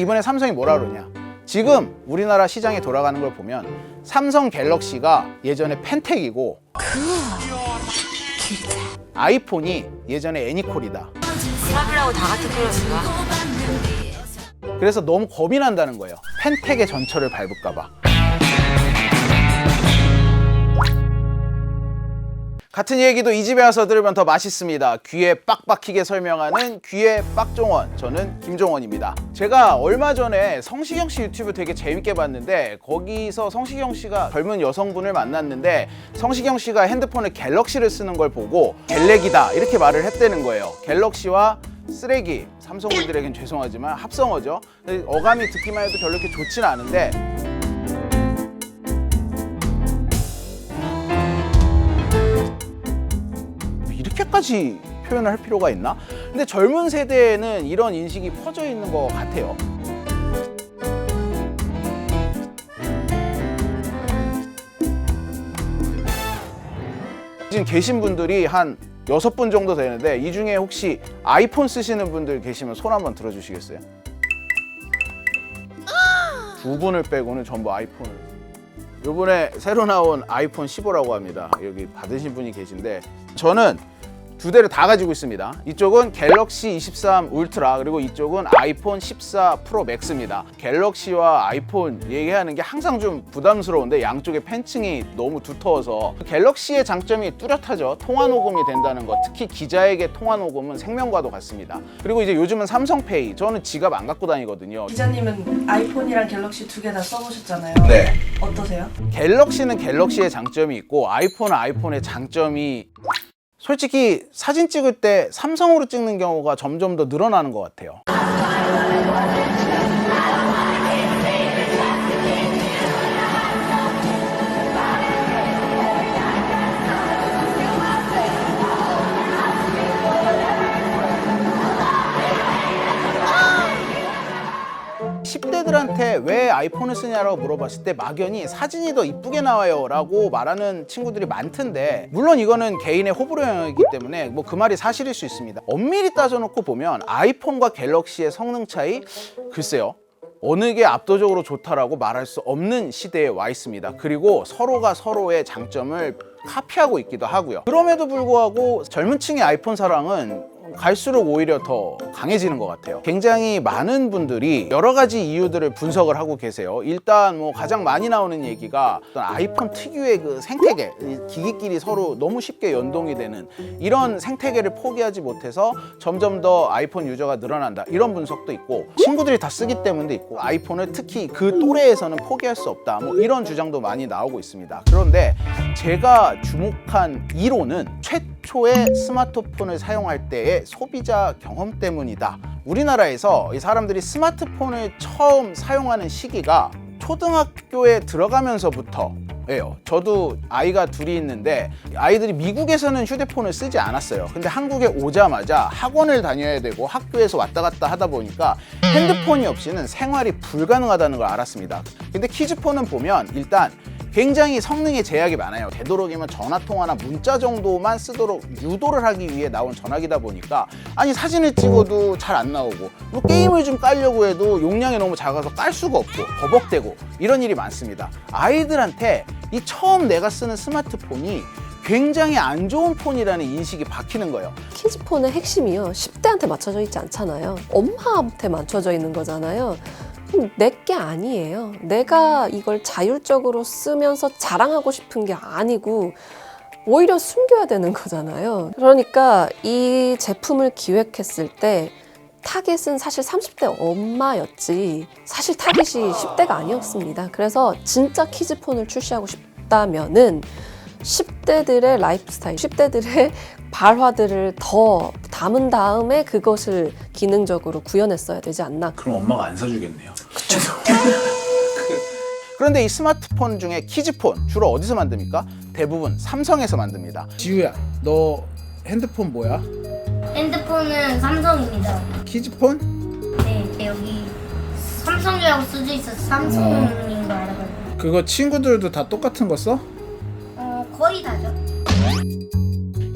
이번에 삼성이 뭐라 그러냐, 지금 우리나라 시장에 돌아가는 걸 보면 삼성 갤럭시가 예전에 펜텍이고 아이폰이 예전에 애니콜이다. 사람이라고 다 같은 클래스가. 그래서 너무 겁이 난다는 거예요. 펜텍의 전철을 밟을까 봐. 같은 얘기도 이 집에 와서 들으면 더 맛있습니다. 귀에 빡빡히게 설명하는 귀의 빡종원, 저는 김종원입니다. 제가 얼마 전에 성시경 씨 유튜브 되게 재밌게 봤는데, 거기서 성시경 씨가 젊은 여성분을 만났는데 성시경 씨가 핸드폰에 갤럭시를 쓰는 걸 보고 갤렉이다 이렇게 말을 했다는 거예요. 갤럭시와 쓰레기, 삼성분들에겐 죄송하지만 합성어죠. 어감이 듣기만 해도 별로 이렇게 좋진 않은데, 이렇게까지 표현을 할 필요가 있나? 근데 젊은 세대에는 이런 인식이 퍼져 있는 것 같아요. 지금 계신 분들이 한 6분 정도 되는데, 이 중에 혹시 아이폰 쓰시는 분들 계시면 손 한번 들어주시겠어요? 두 분을 빼고는 전부 아이폰을. 요번에 새로 나온 아이폰 15라고 합니다. 여기 받으신 분이 계신데, 저는 두 대를 다 가지고 있습니다. 이쪽은 갤럭시 23 울트라, 그리고 이쪽은 아이폰 14 프로 맥스입니다. 갤럭시와 아이폰 얘기하는 게 항상 좀 부담스러운데, 양쪽에 팬층이 너무 두터워서. 갤럭시의 장점이 뚜렷하죠. 통화 녹음이 된다는 것, 특히 기자에게 통화 녹음은 생명과도 같습니다. 그리고 이제 요즘은 삼성페이, 저는 지갑 안 갖고 다니거든요. 기자님은 아이폰이랑 갤럭시 두 개 다 써보셨잖아요. 네. 어떠세요? 갤럭시는 갤럭시의 장점이 있고 아이폰은 아이폰의 장점이, 솔직히 사진 찍을 때 삼성으로 찍는 경우가 점점 더 늘어나는 것 같아요. 10대들한테 왜 아이폰을 쓰냐라고 물어봤을 때 막연히 사진이 더 이쁘게 나와요 라고 말하는 친구들이 많던데, 물론 이거는 개인의 호불호 영역이기 때문에 뭐 그 말이 사실일 수 있습니다. 엄밀히 따져놓고 보면 아이폰과 갤럭시의 성능 차이, 글쎄요, 어느 게 압도적으로 좋다라고 말할 수 없는 시대에 와 있습니다. 그리고 서로가 서로의 장점을 카피하고 있기도 하고요. 그럼에도 불구하고 젊은 층의 아이폰 사랑은 갈수록 오히려 더 강해지는 것 같아요. 굉장히 많은 분들이 여러 가지 이유들을 분석을 하고 계세요. 일단 뭐 가장 많이 나오는 얘기가 아이폰 특유의 그 생태계, 기기끼리 서로 너무 쉽게 연동이 되는 이런 생태계를 포기하지 못해서 점점 더 아이폰 유저가 늘어난다, 이런 분석도 있고, 친구들이 다 쓰기 때문도 있고, 아이폰을 특히 그 또래에서는 포기할 수 없다, 뭐 이런 주장도 많이 나오고 있습니다. 그런데 제가 주목한 이론은 최초의 스마트폰을 사용할 때의 소비자 경험 때문이다. 우리나라에서 이 사람들이 스마트폰을 처음 사용하는 시기가 초등학교에 들어가면서부터예요. 저도 아이가 둘이 있는데 아이들이 미국에서는 휴대폰을 쓰지 않았어요. 근데 한국에 오자마자 학원을 다녀야 되고 학교에서 왔다 갔다 하다 보니까 핸드폰이 없이는 생활이 불가능하다는 걸 알았습니다. 근데 키즈폰은 보면 일단 굉장히 성능에 제약이 많아요. 되도록이면 전화통화나 문자 정도만 쓰도록 유도를 하기 위해 나온 전화기다 보니까, 아니 사진을 찍어도 잘 안 나오고, 뭐 게임을 좀 깔려고 해도 용량이 너무 작아서 깔 수가 없고 버벅대고, 이런 일이 많습니다. 아이들한테 이 처음 내가 쓰는 스마트폰이 굉장히 안 좋은 폰이라는 인식이 박히는 거예요. 키즈폰의 핵심이요, 10대한테 맞춰져 있지 않잖아요. 엄마한테 맞춰져 있는 거잖아요. 내 게 아니에요. 내가 이걸 자율적으로 쓰면서 자랑하고 싶은 게 아니고 오히려 숨겨야 되는 거잖아요. 그러니까 이 제품을 기획했을 때 타겟은 사실 30대 엄마였지, 사실 타겟이 10대가 아니었습니다. 그래서 진짜 키즈폰을 출시하고 싶다면은 10대들의 라이프 스타일, 10대들의 발화들을 더 담은 다음에 그것을 기능적으로 구현했어야 되지 않나. 그럼 엄마가 안 사주겠네요. 그쵸. 그런데 이 스마트폰 중에 키즈폰 주로 어디서 만듭니까? 대부분 삼성에서 만듭니다. 지우야, 너 핸드폰 뭐야? 핸드폰은 삼성입니다. 키즈폰? 네, 여기 삼성이라고 써져 있어서 삼성인 거 알아가지고. 그거 친구들도 다 똑같은 거 써? 거의 다죠.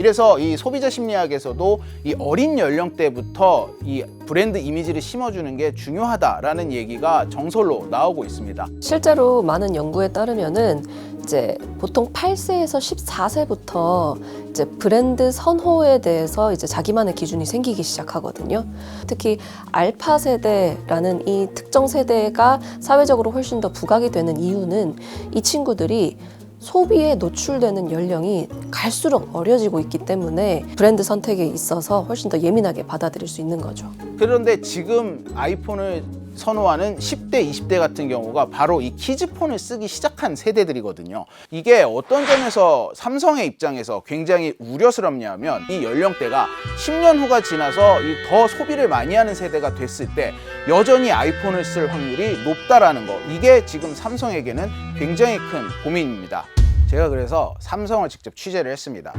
이래서 이 소비자 심리학에서도 이 어린 연령대부터 이 브랜드 이미지를 심어주는 게 중요하다라는 얘기가 정설로 나오고 있습니다. 실제로 많은 연구에 따르면은 이제 보통 8세에서 14세부터 이제 브랜드 선호에 대해서 이제 자기만의 기준이 생기기 시작하거든요. 특히 알파 세대라는 이 특정 세대가 사회적으로 훨씬 더 부각이 되는 이유는 이 친구들이 소비에 노출되는 연령이 갈수록 어려지고 있기 때문에 브랜드 선택에 있어서 훨씬 더 예민하게 받아들일 수 있는 거죠. 그런데 지금 아이폰을 선호하는 10대, 20대 같은 경우가 바로 이 키즈폰을 쓰기 시작한 세대들이거든요. 이게 어떤 점에서 삼성의 입장에서 굉장히 우려스럽냐면 이 연령대가 10년 후가 지나서 이 더 소비를 많이 하는 세대가 됐을 때 여전히 아이폰을 쓸 확률이 높다라는 거. 이게 지금 삼성에게는 굉장히 큰 고민입니다. 제가 그래서 삼성을 직접 취재를 했습니다.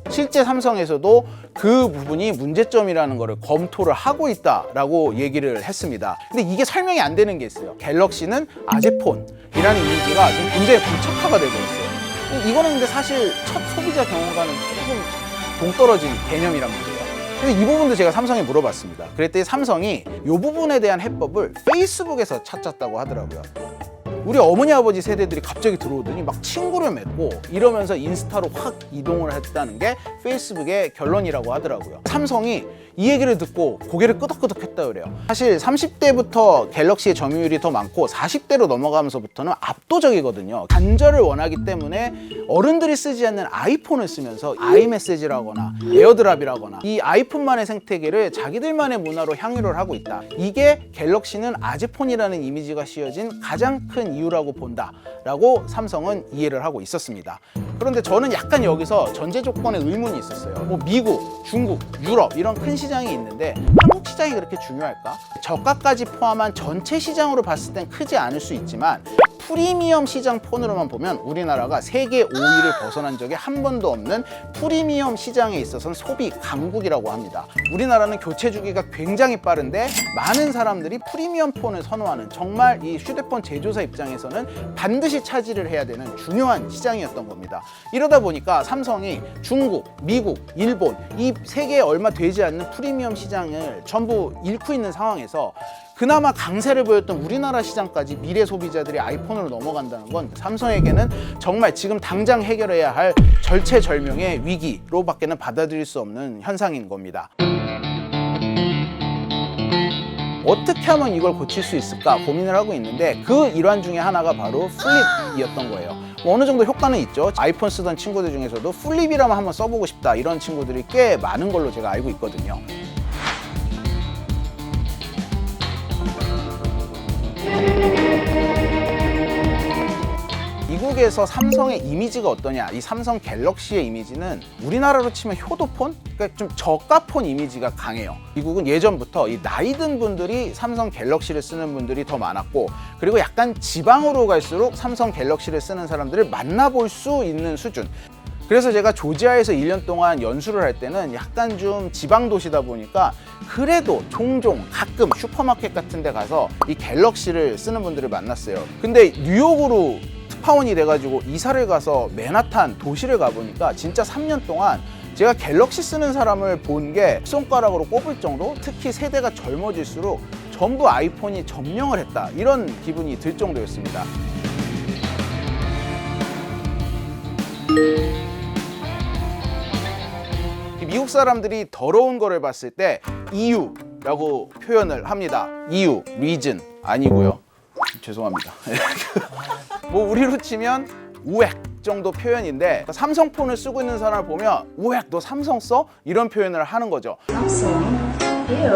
실제 삼성에서도 그 부분이 문제점이라는 거를 검토를 하고 있다라고 얘기를 했습니다. 근데 이게 설명이 안 되는 게 있어요. 갤럭시는 아재폰이라는 이미지가 지금 굉장히 고착화가 되버렸어요. 이거는 근데 사실 첫 소비자 경험과는 조금 동떨어진 개념이란 말이에요. 그래서 이 부분도 제가 삼성에 물어봤습니다. 그랬더니 삼성이 이 부분에 대한 해법을 페이스북에서 찾았다고 하더라고요. 우리 어머니 아버지 세대들이 갑자기 들어오더니 막 친구를 맺고 이러면서 인스타로 확 이동을 했다는 게 페이스북의 결론이라고 하더라고요. 삼성이 이 얘기를 듣고 고개를 끄덕끄덕 했다 그래요. 사실 30대부터 갤럭시의 점유율이 더 많고 40대로 넘어가면서부터는 압도적이거든요. 단절을 원하기 때문에 어른들이 쓰지 않는 아이폰을 쓰면서 아이메시지라거나 에어드랍이라거나 이 아이폰만의 생태계를 자기들만의 문화로 향유를 하고 있다. 이게 갤럭시는 아재폰이라는 이미지가 씌워진 가장 큰 이유라고 본다라고 삼성은 이해를 하고 있었습니다. 그런데 저는 약간 여기서 전제 조건에 의문이 있었어요. 뭐 미국, 중국, 유럽 이런 큰 시장이 있는데 한국 시장이 그렇게 중요할까? 저가까지 포함한 전체 시장으로 봤을 땐 크지 않을 수 있지만 프리미엄 시장 폰으로만 보면 우리나라가 세계 5위를 벗어난 적이 한 번도 없는 프리미엄 시장에 있어서는 소비 강국이라고 합니다. 우리나라는 교체 주기가 굉장히 빠른데 많은 사람들이 프리미엄 폰을 선호하는 정말 이 휴대폰 제조사 입장에서는 반드시 차지를 해야 되는 중요한 시장이었던 겁니다. 이러다 보니까 삼성이 중국, 미국, 일본 이 세계에 얼마 되지 않는 프리미엄 시장을 전부 잃고 있는 상황에서 그나마 강세를 보였던 우리나라 시장까지 미래 소비자들이 아이폰으로 넘어간다는 건 삼성에게는 정말 지금 당장 해결해야 할 절체절명의 위기로밖에는 받아들일 수 없는 현상인 겁니다. 어떻게 하면 이걸 고칠 수 있을까 고민을 하고 있는데 그 일환 중에 하나가 바로 플립이었던 거예요. 뭐 어느 정도 효과는 있죠. 아이폰 쓰던 친구들 중에서도 플립이라면 한번 써보고 싶다 이런 친구들이 꽤 많은 걸로 제가 알고 있거든요. 미국에서 삼성의 이미지가 어떠냐, 이 삼성 갤럭시의 이미지는 우리나라로 치면 효도폰? 그러니까 좀 저가폰 이미지가 강해요. 미국은 예전부터 이 나이 든 분들이 삼성 갤럭시를 쓰는 분들이 더 많았고 그리고 약간 지방으로 갈수록 삼성 갤럭시를 쓰는 사람들을 만나볼 수 있는 수준. 그래서 제가 조지아에서 1년 동안 연수를 할 때는 약간 좀 지방 도시다 보니까 그래도 종종 가끔 슈퍼마켓 같은 데 가서 이 갤럭시를 쓰는 분들을 만났어요. 근데 뉴욕으로 특파원이 돼가지고 이사를 가서 맨하탄 도시를 가보니까 진짜 3년 동안 제가 갤럭시 쓰는 사람을 본 게 손가락으로 꼽을 정도, 특히 세대가 젊어질수록 전부 아이폰이 점령을 했다 이런 기분이 들 정도였습니다. 미국 사람들이 더러운 거를 봤을 때 이유라고 표현을 합니다. 이유, reason 아니고요. 죄송합니다. 뭐 우리로 치면 우엑 정도 표현인데 삼성폰을 쓰고 있는 사람을 보면 우엑 너 삼성 써? 이런 표현을 하는 거죠. Samsung? Ew.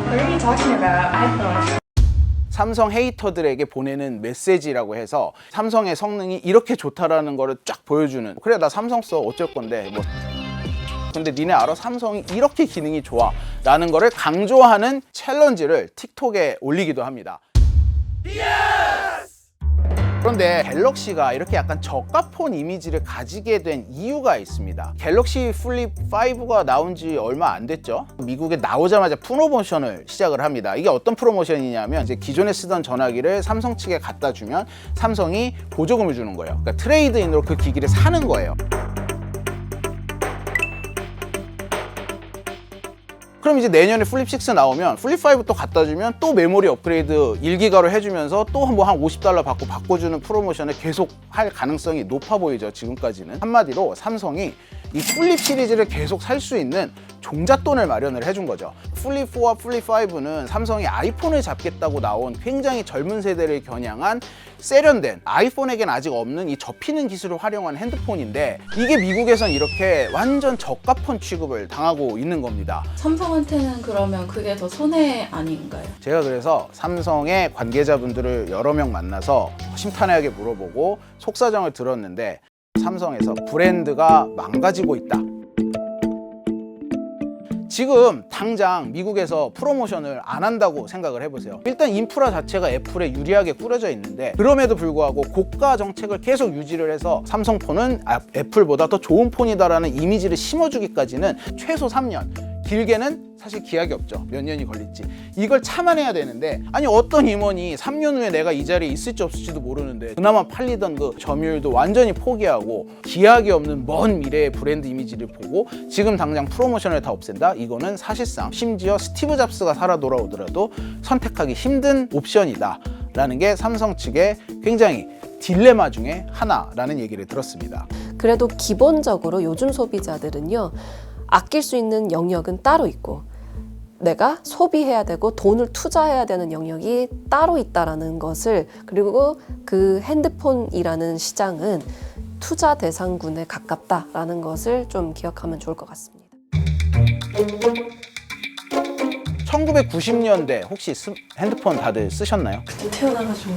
What are you talking about? iPhone. 삼성 헤이터들에게 보내는 메시지라고 해서 삼성의 성능이 이렇게 좋다라는 거를 쫙 보여주는, 그래 나 삼성 써 어쩔 건데 뭐 근데 니네 알아? 삼성이 이렇게 기능이 좋아 라는 거를 강조하는 챌린지를 틱톡에 올리기도 합니다. 그런데 갤럭시가 이렇게 약간 저가폰 이미지를 가지게 된 이유가 있습니다. 갤럭시 플립 5가 나온 지 얼마 안 됐죠. 미국에 나오자마자 프로모션을 시작을 합니다. 이게 어떤 프로모션이냐면 이제 기존에 쓰던 전화기를 삼성 측에 갖다 주면 삼성이 보조금을 주는 거예요. 그러니까 트레이드인으로 그 기기를 사는 거예요. 그럼 이제 내년에 플립 6 나오면 플립 5 또 갖다 주면 또 메모리 업그레이드 1기가로 해주면서 또 뭐 한 $50 받고 바꿔주는 프로모션을 계속 할 가능성이 높아 보이죠. 지금까지는. 한마디로 삼성이 이 플립 시리즈를 계속 살 수 있는 종잣돈을 마련을 해준 거죠. 플립 4와 플립 5는 삼성이 아이폰을 잡겠다고 나온 굉장히 젊은 세대를 겨냥한 세련된, 아이폰에겐 아직 없는 이 접히는 기술을 활용한 핸드폰인데, 이게 미국에선 이렇게 완전 저가폰 취급을 당하고 있는 겁니다. 삼성한테는 그러면 그게 더 손해 아닌가요? 제가 그래서 삼성의 관계자분들을 여러 명 만나서 심탄회하게 물어보고 속사정을 들었는데, 삼성에서 브랜드가 망가지고 있다. 지금 당장 미국에서 프로모션을 안 한다고 생각을 해보세요. 일단 인프라 자체가 애플에 유리하게 꾸려져 있는데, 그럼에도 불구하고 고가 정책을 계속 유지를 해서 삼성폰은 애플보다 더 좋은 폰이다라는 이미지를 심어주기까지는 최소 3년, 길게는 사실 기약이 없죠. 몇 년이 걸릴지. 이걸 참아내야 되는데, 아니 어떤 임원이 3년 후에 내가 이 자리에 있을지 없을지도 모르는데 그나마 팔리던 그 점유율도 완전히 포기하고 기약이 없는 먼 미래의 브랜드 이미지를 보고 지금 당장 프로모션을 다 없앤다? 이거는 사실상 심지어 스티브 잡스가 살아 돌아오더라도 선택하기 힘든 옵션이다 라는 게 삼성 측의 굉장히 딜레마 중에 하나라는 얘기를 들었습니다. 그래도 기본적으로 요즘 소비자들은요, 아낄 수 있는 영역은 따로 있고 내가 소비해야 되고 돈을 투자해야 되는 영역이 따로 있다라는 것을, 그리고 그 핸드폰이라는 시장은 투자 대상군에 가깝다라는 것을 좀 기억하면 좋을 것 같습니다. 1990년대 혹시 핸드폰 다들 쓰셨나요? 태어나가지고.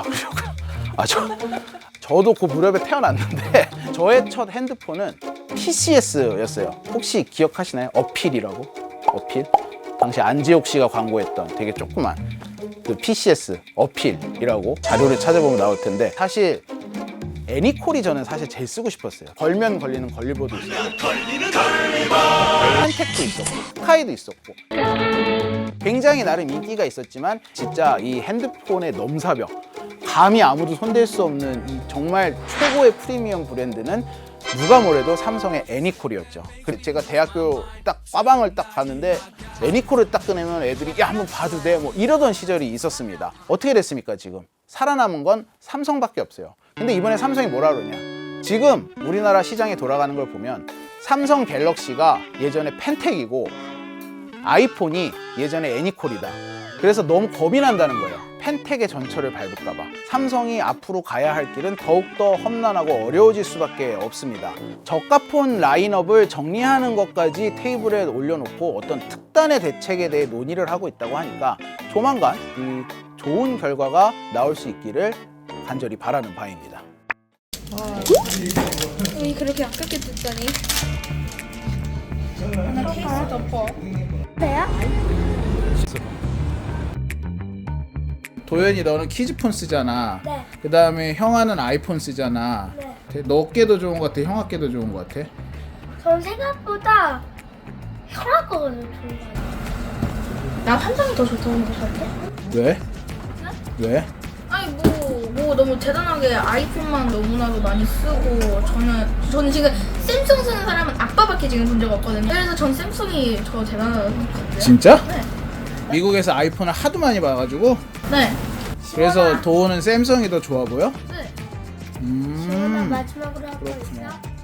그러셨구나. 저도 그 무렵에 태어났는데 저의 첫 핸드폰은 PCS였어요. 혹시 기억하시나요? 어필이라고? 어필? 당시 안지옥 씨가 광고했던 되게 조그만 그 PCS 어필이라고 자료를 찾아보면 나올 텐데, 사실 애니콜이 저는 사실 제일 쓰고 싶었어요. 걸면 걸리는 걸리버도 있었고, 한택도 있었고, 스카이도 있었고, 굉장히 나름 인기가 있었지만 진짜 이 핸드폰의 넘사벽, 감히 아무도 손댈 수 없는 이 정말 최고의 프리미엄 브랜드는 누가 뭐래도 삼성의 애니콜이었죠. 그래서 제가 대학교 딱 과방을 딱 가는데 애니콜을 딱 꺼내면 애들이 야 한번 봐도 돼 뭐 이러던 시절이 있었습니다. 어떻게 됐습니까? 지금 살아남은 건 삼성밖에 없어요. 근데 이번에 삼성이 뭐라 그러냐, 지금 우리나라 시장에 돌아가는 걸 보면 삼성 갤럭시가 예전에 펜텍이고 아이폰이 예전에 애니콜이다. 그래서 너무 겁이 난다는 거예요. 펜텍의 전철을 밟을까봐. 삼성이 앞으로 가야 할 길은 더욱더 험난하고 어려워질 수밖에 없습니다. 저가폰 라인업을 정리하는 것까지 테이블에 올려놓고 어떤 특단의 대책에 대해 논의를 하고 있다고 하니까 조만간 이 좋은 결과가 나올 수 있기를 간절히 바라는 바입니다. 왜 그렇게 아깝게 듣다니? 하나 케이스 덮어. 왜요? 도현이 너는 키즈폰 쓰잖아. 네. 그 다음에 형아는 아이폰 쓰잖아. 네. 너 께도 좋은 것 같아? 형아 께도 좋은 것 같아? 전 생각보다 형아 거가 더 좋은 거 같아요. 난 삼성이 더 좋다고 생각할게. 왜? 왜? 아니 뭐 너무 대단하게 아이폰만 너무나도 많이 쓰고 저는 지금 샘송 쓰는 사람은 아빠밖에 지금 본 적 없거든요. 그래서 전 샘송이 더 대단하다고 생각해요. 진짜? 네. 미국에서 아이폰을 하도 많이 봐가지고 네. 그래서 도우는 샘성이 더 좋아 보여? 네. 음, 마지막으로 할 거 그렇구나. 있어?